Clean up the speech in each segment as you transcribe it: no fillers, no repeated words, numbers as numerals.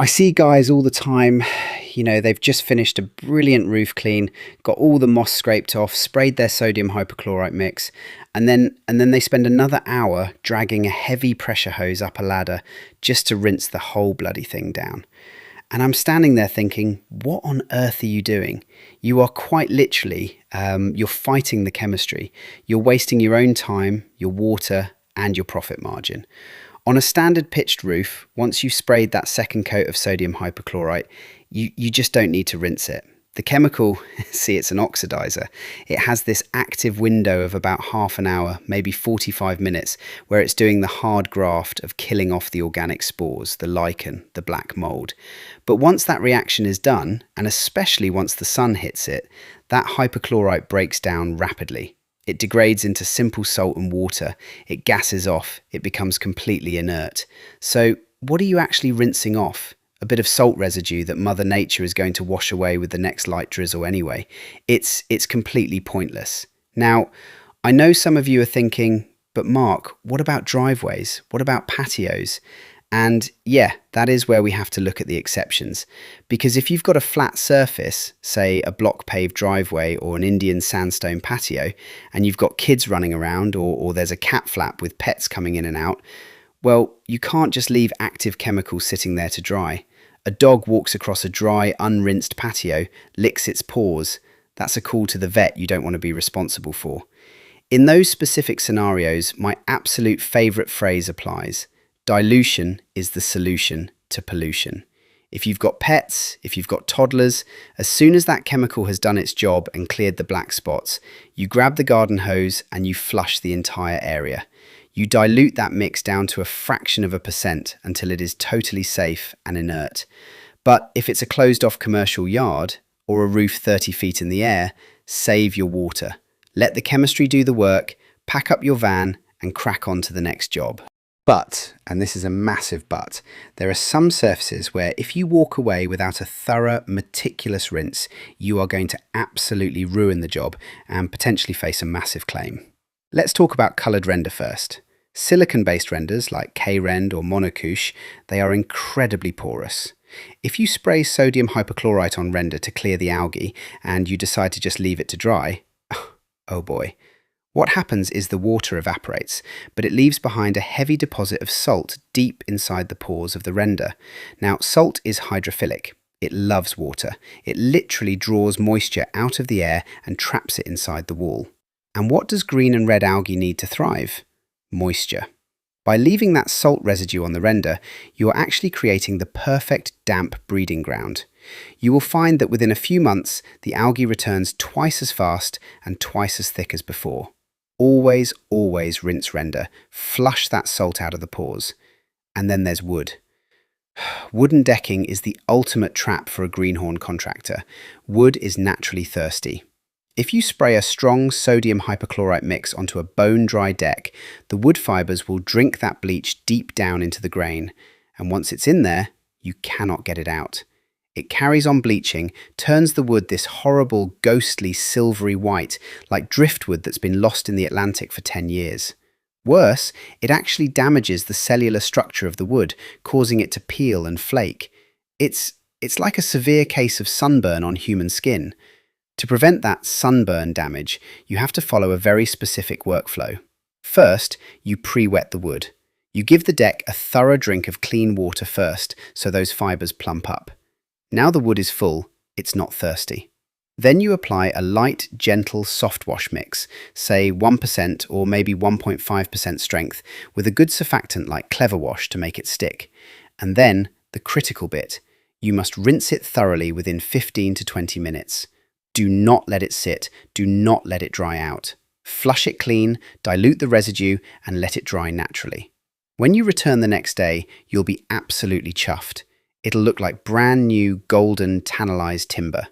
I see guys all the time, they've just finished a brilliant roof clean, got all the moss scraped off, sprayed their sodium hypochlorite mix, and then they spend another hour dragging a heavy pressure hose up a ladder just to rinse the whole bloody thing down. And I'm standing there thinking, what on earth are you doing? You are quite literally, you're fighting the chemistry. You're wasting your own time, your water, and your profit margin. On a standard pitched roof, once you've sprayed that second coat of sodium hypochlorite, you just don't need to rinse it. The chemical, see, it's an oxidizer. It has this active window of about half an hour, maybe 45 minutes, where it's doing the hard graft of killing off the organic spores, the lichen, the black mold. But once that reaction is done, and especially once the sun hits it, that hypochlorite breaks down rapidly. It degrades into simple salt and water, it gases off, it becomes completely inert. So what are you actually rinsing off? A bit of salt residue that Mother Nature is going to wash away with the next light drizzle anyway. It's completely pointless. Now, I know some of you are thinking, but Mark, what about driveways? What about patios? And yeah, that is where we have to look at the exceptions. Because if you've got a flat surface, say a block paved driveway or an Indian sandstone patio, and you've got kids running around or there's a cat flap with pets coming in and out, well, you can't just leave active chemicals sitting there to dry. A dog walks across a dry, unrinsed patio, licks its paws. That's a call to the vet you don't want to be responsible for. In those specific scenarios, my absolute favourite phrase applies. Dilution is the solution to pollution. If you've got pets, if you've got toddlers, as soon as that chemical has done its job and cleared the black spots, you grab the garden hose and you flush the entire area. You dilute that mix down to a fraction of a percent until it is totally safe and inert. But if it's a closed-off commercial yard or a roof 30 feet in the air, save your water. Let the chemistry do the work, pack up your van and crack on to the next job. But, and this is a massive but, there are some surfaces where if you walk away without a thorough, meticulous rinse, you are going to absolutely ruin the job and potentially face a massive claim. Let's talk about coloured render first. Silicon-based renders like K-Rend or Monocouche, they are incredibly porous. If you spray sodium hypochlorite on render to clear the algae and you decide to just leave it to dry, oh boy. What happens is the water evaporates, but it leaves behind a heavy deposit of salt deep inside the pores of the render. Now, salt is hydrophilic. It loves water. It literally draws moisture out of the air and traps it inside the wall. And what does green and red algae need to thrive? Moisture. By leaving that salt residue on the render, you are actually creating the perfect damp breeding ground. You will find that within a few months, the algae returns twice as fast and twice as thick as before. Always, always rinse render. Flush that salt out of the pores. And then there's wood. Wooden decking is the ultimate trap for a greenhorn contractor. Wood is naturally thirsty. If you spray a strong sodium hypochlorite mix onto a bone-dry deck, the wood fibres will drink that bleach deep down into the grain, and once it's in there, you cannot get it out. It carries on bleaching, turns the wood this horrible, ghostly, silvery white, like driftwood that's been lost in the Atlantic for 10 years. Worse, it actually damages the cellular structure of the wood, causing it to peel and flake. It's like a severe case of sunburn on human skin. To prevent that sunburn damage, you have to follow a very specific workflow. First, you pre-wet the wood. You give the deck a thorough drink of clean water first, so those fibres plump up. Now the wood is full, it's not thirsty. Then you apply a light, gentle soft wash mix, say 1% or maybe 1.5% strength, with a good surfactant like Clever Wash to make it stick. And then, the critical bit, you must rinse it thoroughly within 15 to 20 minutes. Do not let it sit, do not let it dry out. Flush it clean, dilute the residue, and let it dry naturally. When you return the next day, you'll be absolutely chuffed. It'll look like brand new, golden, tannalized timber.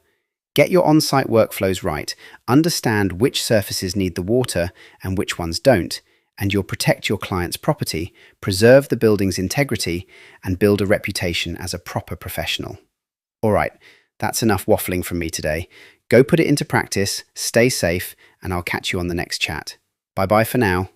Get your on-site workflows right, understand which surfaces need the water and which ones don't, and you'll protect your client's property, preserve the building's integrity, and build a reputation as a proper professional. All right, that's enough waffling from me today. Go put it into practice, stay safe, and I'll catch you on the next chat. Bye-bye for now.